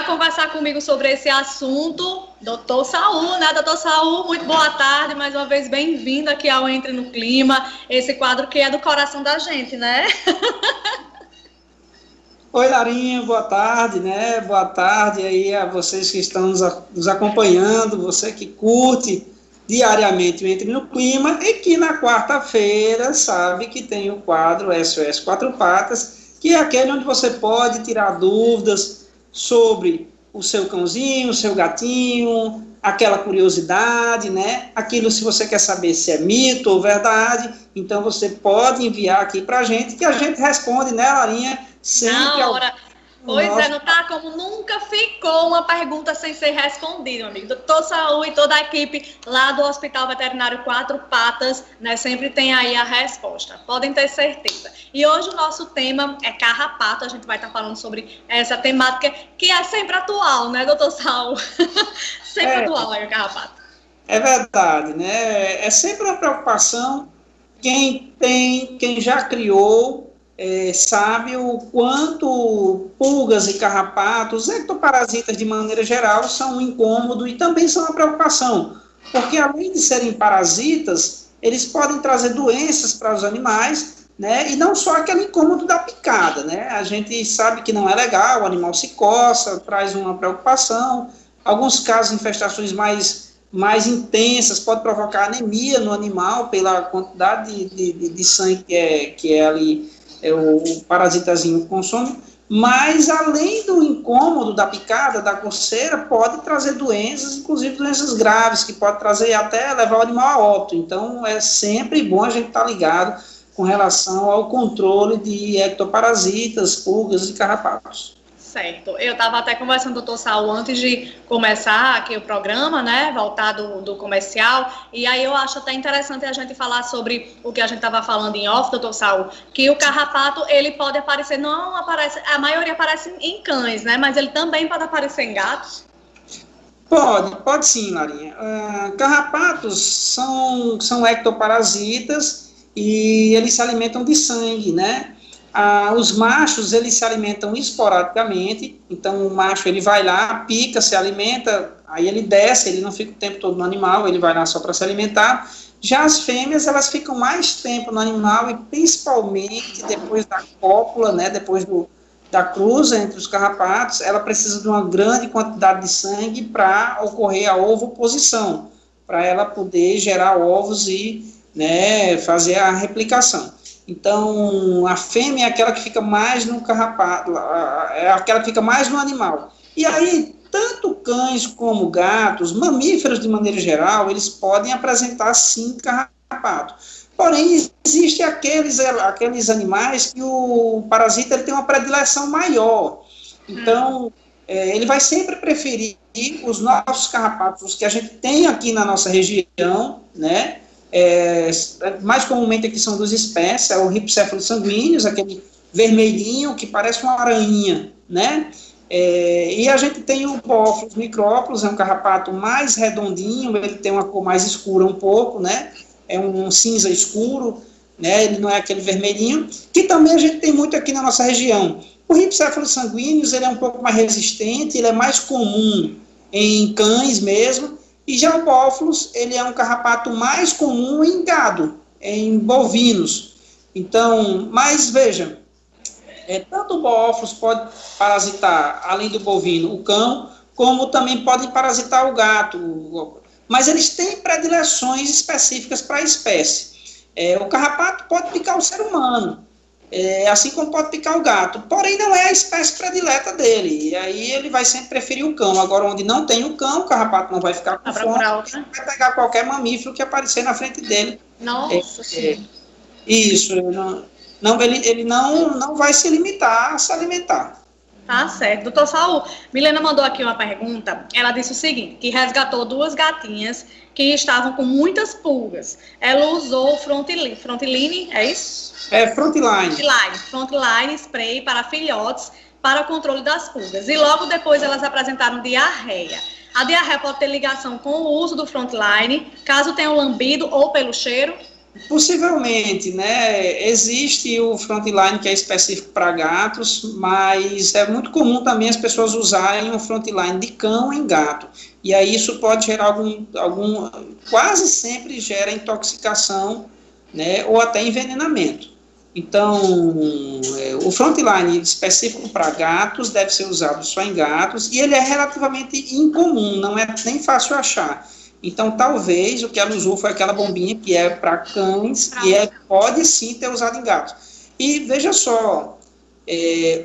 conversar comigo sobre esse assunto, doutor Saul, né? Doutor Saul, muito boa tarde, mais uma vez bem-vindo aqui ao Entre no Clima, esse quadro que é do coração da gente, né? Oi, Larinha, boa tarde, né? Boa tarde aí a vocês que estão nos acompanhando, você que curte diariamente o Entre no Clima e que na quarta-feira sabe que tem o quadro SOS Quatro Patas, que é aquele onde você pode tirar dúvidas sobre o seu cãozinho, o seu gatinho, aquela curiosidade, né? Aquilo, se você quer saber se é mito ou verdade, então você pode enviar aqui para a gente, que a gente responde, né, Larinha? Sempre Na hora. Pois nosso... é, não tá como nunca ficou uma pergunta sem ser respondida, meu amigo. Doutor Saul e toda a equipe lá do Hospital Veterinário Quatro Patas, né, sempre tem aí a resposta. Podem ter certeza. E hoje o nosso tema é carrapato. A gente vai estar falando sobre essa temática que é sempre atual, né, doutor Saul? Sempre atual aí o carrapato. É verdade, né? É sempre uma preocupação. Quem já criou sabe o quanto pulgas e carrapatos, ectoparasitas de maneira geral, são um incômodo e também são uma preocupação, porque além de serem parasitas, eles podem trazer doenças para os animais, né? E não só aquele incômodo da picada, né? A gente sabe que não é legal, o animal se coça, traz uma preocupação. Alguns casos, infestações mais intensas, pode provocar anemia no animal pela quantidade de sangue que é ali o parasitazinho consome, mas além do incômodo da picada, da coceira, pode trazer doenças, inclusive doenças graves, que pode trazer até levar o animal a óbito. Então é sempre bom a gente estar ligado com relação ao controle de ectoparasitas, pulgas e carrapatos. Certo. Eu estava até conversando com o doutor Saul antes de começar aqui o programa, né, voltado do comercial, e aí eu acho até interessante a gente falar sobre o que a gente estava falando em off, doutor Saul, que o carrapato, ele pode aparecer, não aparece, a maioria aparece em cães, né, mas ele também pode aparecer em gatos? Pode sim, Larinha. Carrapatos são ectoparasitas e eles se alimentam de sangue, né? Os machos, eles se alimentam esporadicamente, então o macho, ele vai lá, pica, se alimenta, aí ele desce, ele não fica o tempo todo no animal, ele vai lá só para se alimentar. Já as fêmeas, elas ficam mais tempo no animal e principalmente depois da cópula, né, depois da cruza entre os carrapatos, ela precisa de uma grande quantidade de sangue para ocorrer a ovoposição, para ela poder gerar ovos e, né, fazer a replicação. Então, a fêmea é aquela que fica mais no carrapato, é aquela que fica mais no animal. E aí, tanto cães como gatos, mamíferos de maneira geral, eles podem apresentar, sim, carrapato. Porém, existem aqueles animais que o parasita ele tem uma predileção maior. Então, ele vai sempre preferir os nossos carrapatos, os que a gente tem aqui na nossa região, né? Mais comumente aqui são duas espécies, é o Rhipicephalus sanguíneos, aquele vermelhinho que parece uma aranha, né? E a gente tem o Bófilos micrópolis, é um carrapato mais redondinho, ele tem uma cor mais escura um pouco, né? É um cinza escuro, né? Ele não é aquele vermelhinho, que também a gente tem muito aqui na nossa região. O Rhipicephalus sanguíneos, ele é um pouco mais resistente, ele é mais comum em cães mesmo, e já o Bófilos, ele é um carrapato mais comum em gado, em bovinos. Então, mas veja, tanto o Bófilos pode parasitar, além do bovino, o cão, como também pode parasitar o gato. Mas eles têm predileções específicas para a espécie. O carrapato pode picar o ser humano, assim como pode picar o gato, porém não é a espécie predileta dele, e aí ele vai sempre preferir o cão. Agora, onde não tem o cão, o carrapato não vai ficar com fome, ele vai pegar qualquer mamífero que aparecer na frente dele. Nossa, isso, ele não vai se limitar a se alimentar. Tá certo. Doutor Saul, Milena mandou aqui uma pergunta. Ela disse o seguinte, que resgatou duas gatinhas que estavam com muitas pulgas. Ela usou Frontline, é isso? Frontline spray para filhotes para o controle das pulgas. E logo depois elas apresentaram diarreia. A diarreia pode ter ligação com o uso do Frontline, caso tenham lambido ou pelo cheiro? Possivelmente, né? Existe o Frontline que é específico para gatos, mas é muito comum também as pessoas usarem o Frontline de cão em gato. E aí isso pode gerar quase sempre gera intoxicação, né? Ou até envenenamento. Então, o Frontline específico para gatos deve ser usado só em gatos e ele é relativamente incomum, não é nem fácil achar. Então, talvez o que ela usou foi aquela bombinha que é para cães e pode sim ter usado em gatos. E veja só,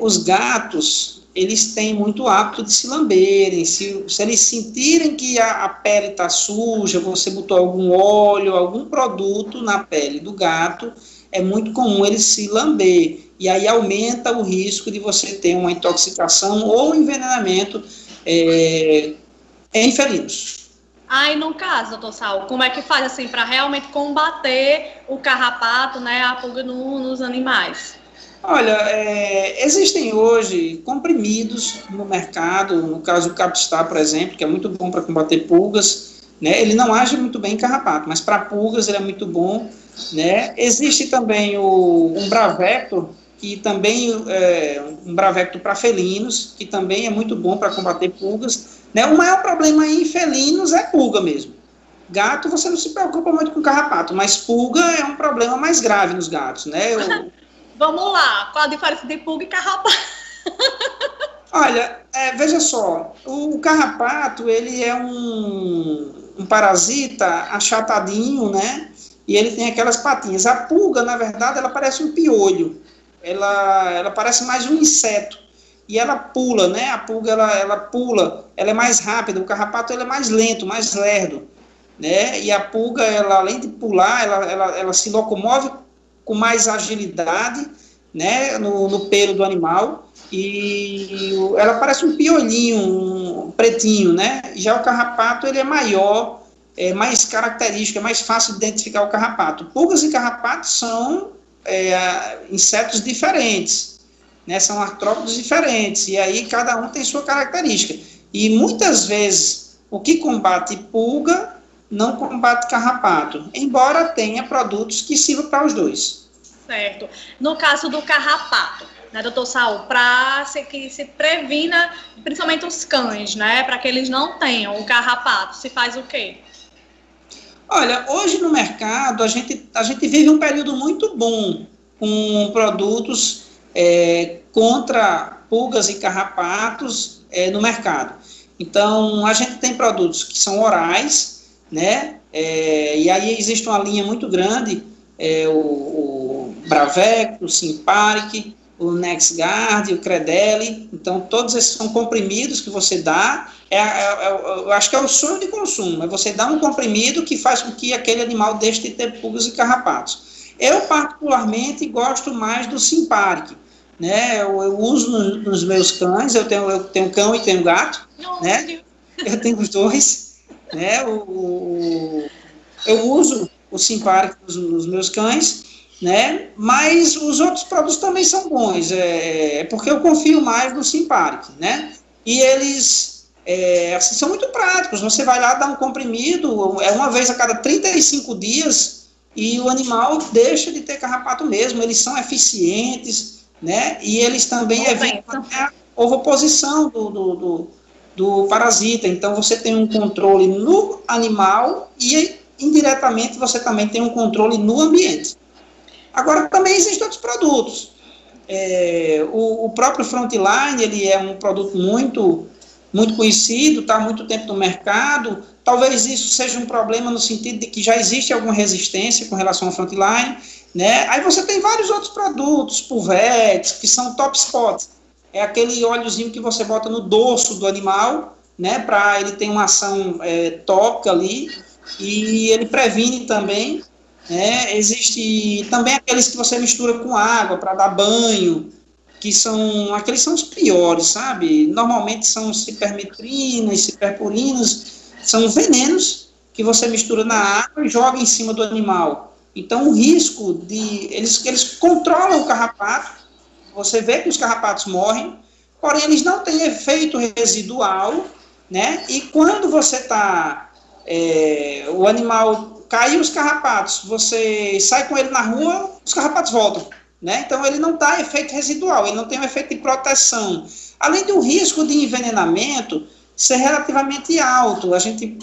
os gatos, eles têm muito hábito de se lamberem, se eles sentirem que a pele está suja, você botou algum óleo, algum produto na pele do gato, é muito comum eles se lamber, e aí aumenta o risco de você ter uma intoxicação ou envenenamento em felinos. Aí, no caso, doutor Saul, como é que faz assim para realmente combater o carrapato, né, a pulga nos animais? Olha, existem hoje comprimidos no mercado, no caso do Capstar, por exemplo, que é muito bom para combater pulgas, né? Ele não age muito bem em carrapato, mas para pulgas ele é muito bom, né? Existe também um Bravecto, que também um Bravecto para felinos, que também é muito bom para combater pulgas, né? O maior problema em felinos é pulga mesmo. Gato, você não se preocupa muito com carrapato, mas pulga é um problema mais grave nos gatos, né? Vamos lá, qual a diferença de pulga e carrapato? Olha, veja só, o carrapato, ele é um parasita achatadinho, né? E ele tem aquelas patinhas. A pulga, na verdade, ela parece um piolho. Ela parece mais um inseto. E ela pula, né? A pulga, ela pula, ela é mais rápida. O carrapato, ele é mais lento, mais lerdo, né? E a pulga, ela, além de pular, ela se locomove com mais agilidade, né? No pelo do animal. E ela parece um piolhinho, um pretinho, né? Já o carrapato, ele é maior, é mais característico, é mais fácil de identificar o carrapato. Pulgas e carrapatos são insetos diferentes, né? São artrópodes diferentes, e aí cada um tem sua característica. E muitas vezes o que combate pulga não combate carrapato, embora tenha produtos que sirvam para os dois. Certo. No caso do carrapato, né, doutor Saul, para que se previna, principalmente os cães, né, para que eles não tenham o carrapato, se faz o quê? Olha, hoje no mercado a gente vive um período muito bom com produtos contra pulgas e carrapatos no mercado. Então, a gente tem produtos que são orais, né, e aí existe uma linha muito grande, o Bravecto, o Simparic, o Nexgard, o Credelio. Então, todos esses são comprimidos que você dá. Eu acho que é o sonho de consumo. É você dar um comprimido que faz com que aquele animal deixe de ter pulgas e carrapatos. Eu, particularmente, gosto mais do Simparic. Né? Eu uso nos meus cães. Eu tenho cão e tenho gato. Né? Eu tenho os dois. Né? Eu uso o Simparic nos meus cães, né? Mas os outros produtos também são bons, porque eu confio mais no Simparic, né? E eles assim, são muito práticos. Você vai lá dar um comprimido, uma vez a cada 35 dias, e o animal deixa de ter carrapato mesmo. Eles são eficientes, né? E eles também evitam a ovoposição do parasita. Então, você tem um controle no animal e, indiretamente, você também tem um controle no ambiente. Agora, também existem outros produtos. O próprio Frontline, ele é um produto muito, muito conhecido, está há muito tempo no mercado. Talvez isso seja um problema no sentido de que já existe alguma resistência com relação ao Frontline, né? Aí você tem vários outros produtos, Pulvex, que são top spots. É aquele óleozinho que você bota no dorso do animal, né? Para ele ter uma ação tópica ali, e ele previne também. Existe também aqueles que você mistura com água para dar banho, aqueles são os piores, sabe? Normalmente são cipermetrinas, ciperpurinas, são venenos que você mistura na água e joga em cima do animal. Então o risco eles controlam o carrapato, você vê que os carrapatos morrem, porém eles não têm efeito residual, né? E quando você está o caiu os carrapatos, você sai com ele na rua, os carrapatos voltam, né? Então, ele não dá efeito residual, ele não tem um efeito de proteção. Além do risco de envenenamento ser relativamente alto, a gente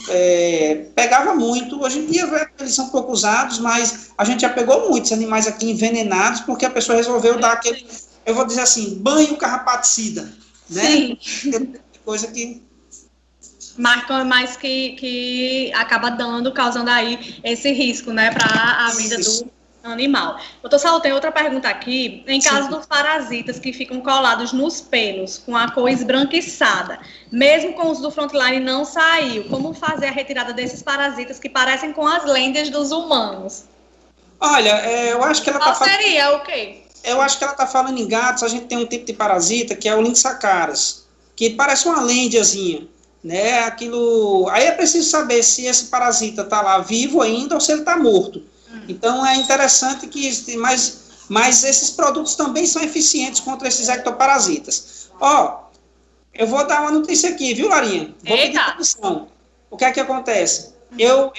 pegava muito, hoje em dia eles são pouco usados, mas a gente já pegou muitos animais aqui envenenados, porque a pessoa resolveu dar aquele, eu vou dizer assim, banho carrapaticida, né? Sim. Coisa que... Mas que acaba causando aí esse risco, né, para a vida do animal. Doutor Saulo, tem outra pergunta aqui. Em caso dos parasitas que ficam colados nos pelos, com a cor esbranquiçada, mesmo com o uso do frontline não saiu, como fazer a retirada desses parasitas que parecem com as lêndias dos humanos? Olha, eu acho que ela Qual seria o quê? Eu acho que ela está falando em gatos, a gente tem um tipo de parasita que é o Lynxacaras, que parece uma lêndiazinha, né? Aquilo... Aí é preciso saber se esse parasita está lá vivo ainda ou se ele está morto. Então, é interessante que... Mas esses produtos também são eficientes contra esses ectoparasitas. Ó, eu vou dar uma notícia aqui, viu, Larinha? Vou pedir atenção. O que é que acontece? Eu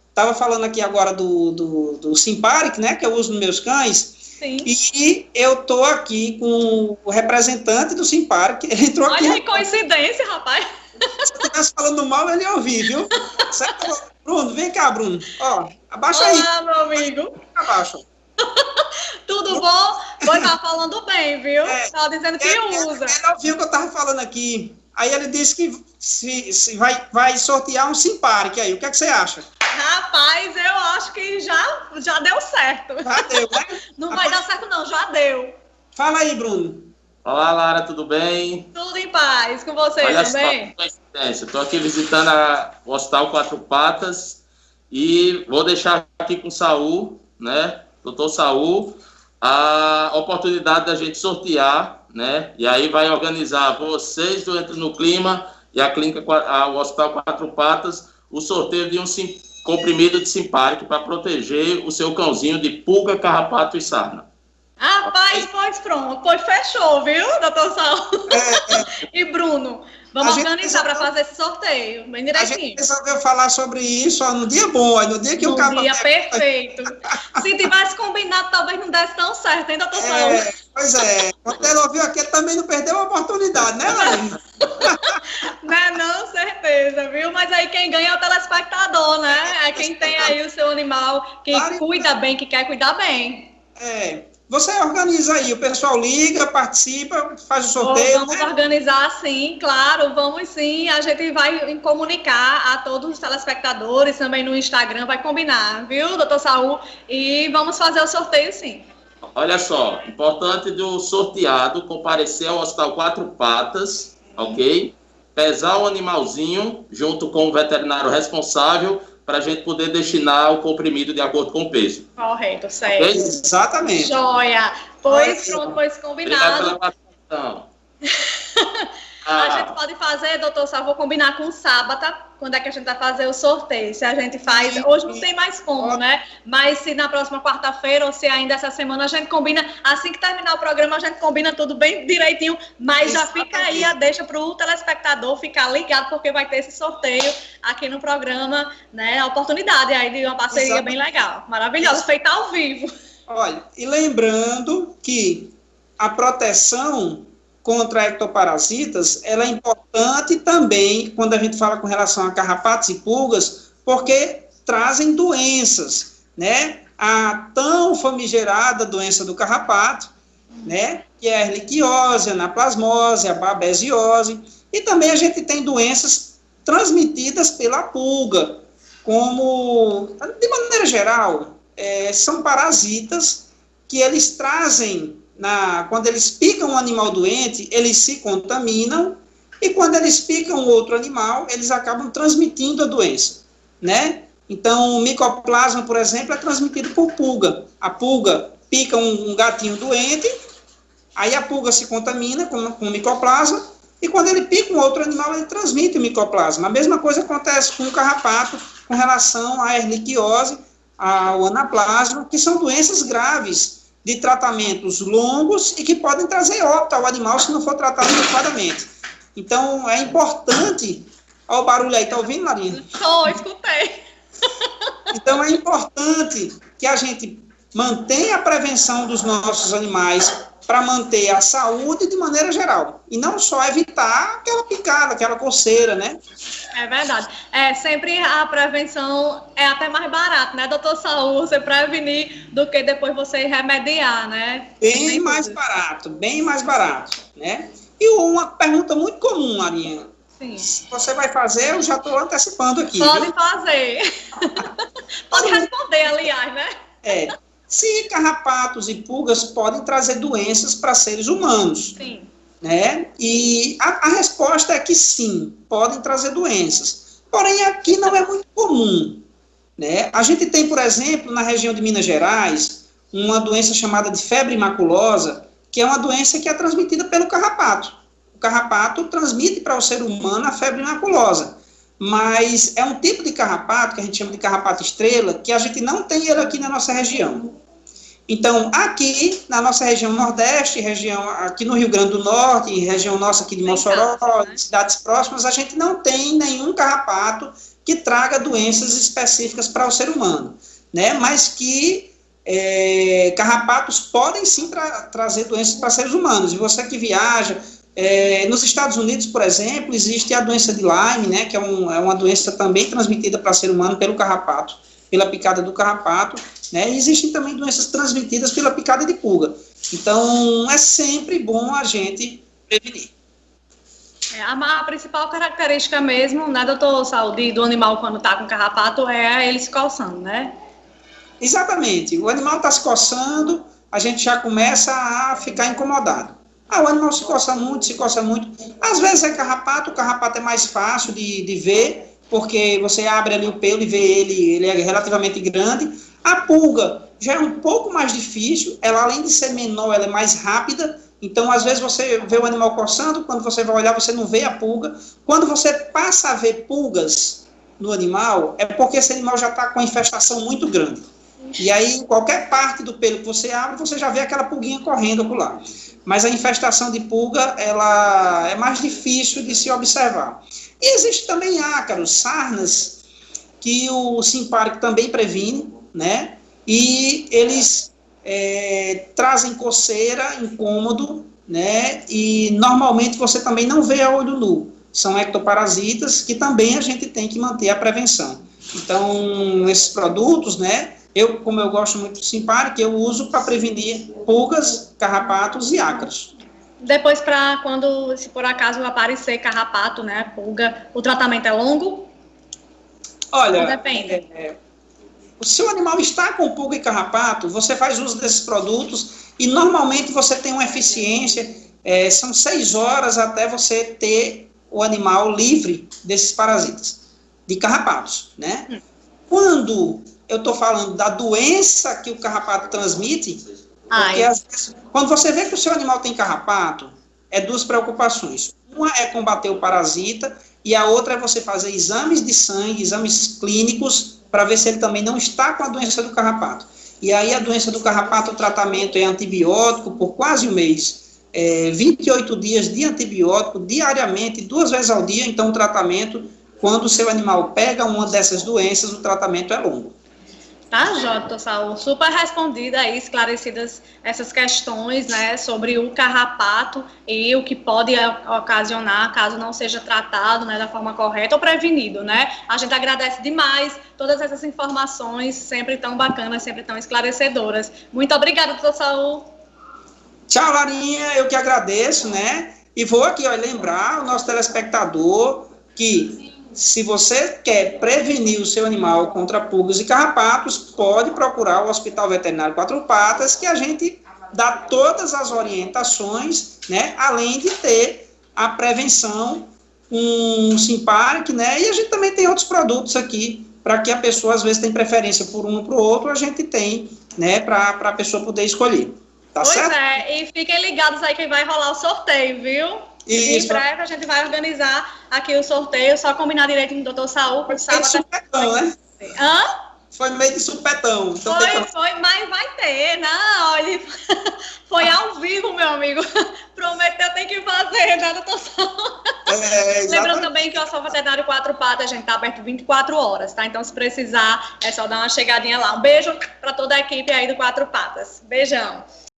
estava falando aqui agora do Simparic, né, que eu uso nos meus cães. Sim. E eu tô aqui com o representante do Simparic. Ele entrou aqui. Olha que coincidência, rapaz. Se eu estivesse falando mal, ele ia ouvir, viu? Certo? Bruno, vem cá, Bruno. Ó, abaixa aí. Olá, meu amigo. Abaixa. Tudo bom? Pois tá falando bem, viu? Tá dizendo que usa. Ele ouviu o que eu tava falando aqui. Aí ele disse que se vai sortear um Simparic aí. O que é que você acha? Rapaz, eu acho que já deu certo. Já deu, né? Não vai dar certo não, já deu. Fala aí, Bruno. Olá, Lara, tudo bem? Tudo em paz, com você também? Estou aqui visitando o Hospital Quatro Patas e vou deixar aqui com o Saul, né, doutor Saul, a oportunidade da gente sortear, né, e aí vai organizar vocês do Entra no Clima e a clínica, o Hospital Quatro Patas, o sorteio de um comprimido de Simparic para proteger o seu cãozinho de pulga, carrapato e sarna. Rapaz, pois pronto, pois fechou, viu, doutor Saulo? E Bruno, vamos organizar para fazer esse sorteio, bem direitinho. A gente resolveu falar sobre isso no dia bom, no dia que o cabo... No dia perfeito. Se tivesse combinado, talvez não desse tão certo, hein, doutor Saulo? Pois é, quando ele ouviu aqui, ele também não perdeu a oportunidade, né, Larissa? Não, certeza, viu? Mas aí quem ganha é o telespectador, né? É quem tem aí o seu animal, que cuida bem, que quer cuidar bem. Você organiza aí, o pessoal liga, participa, faz o sorteio. Vamos organizar sim, claro, vamos sim. A gente vai comunicar a todos os telespectadores, também no Instagram, vai combinar, viu, doutor Saul? E vamos fazer o sorteio sim. Olha só, importante do sorteado comparecer ao Hospital Quatro Patas, ok? Pesar o animalzinho junto com o veterinário responsável, para a gente poder destinar o comprimido de acordo com o peso. Correto, certo. Okay? Exatamente. Joia. Pois pronto, pois combinado. Obrigado pela participação. A gente pode fazer, doutor, só vou combinar com sábado, quando é que a gente vai fazer o sorteio. Se a gente faz, hoje não tem mais como, né? Mas se na próxima quarta-feira ou se ainda essa semana a gente combina, assim que terminar o programa a gente combina tudo bem direitinho, mas já fica aí a deixa para o telespectador ficar ligado, porque vai ter esse sorteio aqui no programa, né? A oportunidade aí de uma parceria bem legal, maravilhosa, feita ao vivo. Olha, e lembrando que a proteção contra ectoparasitas, ela é importante também quando a gente fala com relação a carrapatos e pulgas, porque trazem doenças, né? A tão famigerada doença do carrapato, né? Que é a erliquiose, a anaplasmose, a babesiose, e também a gente tem doenças transmitidas pela pulga, como, de maneira geral, são parasitas que eles trazem quando eles picam um animal doente, eles se contaminam, e quando eles picam outro animal, eles acabam transmitindo a doença, né? Então, o micoplasma, por exemplo, é transmitido por pulga. A pulga pica um gatinho doente, aí a pulga se contamina com o micoplasma, e quando ele pica um outro animal, ele transmite o micoplasma. A mesma coisa acontece com o carrapato, com relação à erliquiose, ao anaplasma, que são doenças graves, de tratamentos longos e que podem trazer óbito ao animal se não for tratado adequadamente. Então, é importante... Olha o barulho aí, tá ouvindo, Larina? Escutei. Então, é importante que a gente mantenha a prevenção dos nossos animais para manter a saúde de maneira geral. E não só evitar aquela picada, aquela coceira, né? É verdade. Sempre a prevenção é até mais barato, né, doutor Saul? Você prevenir do que depois você remediar, né? Bem mais barato, né? E uma pergunta muito comum, Marinha. Sim. Se você vai fazer, eu já estou antecipando aqui. Pode viu? fazer. Pode responder, aliás, né? Se carrapatos e pulgas podem trazer doenças para seres humanos. Sim. Né? E a resposta é que sim, podem trazer doenças. Porém, aqui não é muito comum. Né? A gente tem, por exemplo, na região de Minas Gerais, uma doença chamada de febre maculosa, que é uma doença que é transmitida pelo carrapato. O carrapato transmite para o ser humano a febre maculosa. Mas é um tipo de carrapato, que a gente chama de carrapato estrela, que a gente não tem ele aqui na nossa região. Então, aqui, na nossa região Nordeste, região aqui no Rio Grande do Norte, região nossa aqui de Mossoró, né? Cidades próximas, a gente não tem nenhum carrapato que traga doenças específicas para o ser humano, né? Mas que carrapatos podem sim trazer doenças para seres humanos. E você que viaja, nos Estados Unidos, por exemplo, existe a doença de Lyme, né? Que é uma doença também transmitida para ser humano pelo carrapato, pela picada do carrapato, né? E existem também doenças transmitidas pela picada de pulga. Então, é sempre bom a gente prevenir. A principal característica mesmo, né, doutor Saúde, do animal quando está com carrapato é ele se coçando, né? Exatamente. O animal está se coçando, a gente já começa a ficar incomodado. O animal se coça muito. Às vezes é carrapato, o carrapato é mais fácil de ver, porque você abre ali o pelo e vê ele é relativamente grande. A pulga já é um pouco mais difícil, ela além de ser menor, ela é mais rápida, então às vezes você vê o animal coçando, quando você vai olhar você não vê a pulga. Quando você passa a ver pulgas no animal, é porque esse animal já está com a infestação muito grande. E aí, em qualquer parte do pelo que você abre, você já vê aquela pulguinha correndo por lá. Mas a infestação de pulga, ela é mais difícil de se observar. E existe também ácaros, sarnas, que o simpárico também previne, né? E eles trazem coceira, incômodo, né? E normalmente você também não vê a olho nu. São ectoparasitas que também a gente tem que manter a prevenção. Então, esses produtos, né? Como eu gosto muito do simpárico, eu uso para prevenir pulgas, carrapatos e ácaros. Depois, quando, se por acaso aparecer carrapato, né, pulga, o tratamento é longo? Olha, depende. Se o animal está com pulga e carrapato, você faz uso desses produtos e normalmente você tem uma eficiência, são 6 horas até você ter o animal livre desses parasitas, de carrapatos, né? Quando eu estou falando da doença que o carrapato transmite, porque às vezes, quando você vê que o seu animal tem carrapato, é 2 preocupações. Uma é combater o parasita e a outra é você fazer exames de sangue, exames clínicos, para ver se ele também não está com a doença do carrapato. E aí a doença do carrapato, o tratamento é antibiótico por quase um mês. 28 dias de antibiótico diariamente, 2 vezes ao dia. Então o tratamento, quando o seu animal pega uma dessas doenças, o tratamento é longo. Tá, Jota, Saul, super respondida aí, esclarecidas essas questões, né, sobre o carrapato e o que pode ocasionar caso não seja tratado, né, da forma correta ou prevenido, né? A gente agradece demais todas essas informações, sempre tão bacanas, sempre tão esclarecedoras. Muito obrigada, doutor Saul. Tchau, Larinha, eu que agradeço, né? E vou aqui, lembrar o nosso telespectador que se você quer prevenir o seu animal contra pulgas e carrapatos, pode procurar o Hospital Veterinário Quatro Patas, que a gente dá todas as orientações, né, além de ter a prevenção, um simpárico, né, e a gente também tem outros produtos aqui, para que a pessoa, às vezes, tem preferência por um ou por outro, a gente tem, né, para a pessoa poder escolher. Tá certo? Pois e fiquem ligados aí que vai rolar o sorteio, viu? Isso. Em breve a gente vai organizar aqui o sorteio, só combinar direito com o doutor Saul, por sábado. Foi supetão, né? Hã? Foi meio de supetão. Então foi, mas vai ter, não, olha, foi ao vivo, meu amigo. Prometeu, tem que fazer, né, doutor Saul? Lembrando também que o Hospital Veterinário Quatro Patas, a gente tá aberto 24 horas, tá? Então, se precisar, é só dar uma chegadinha lá. Um beijo para toda a equipe aí do Quatro Patas. Beijão.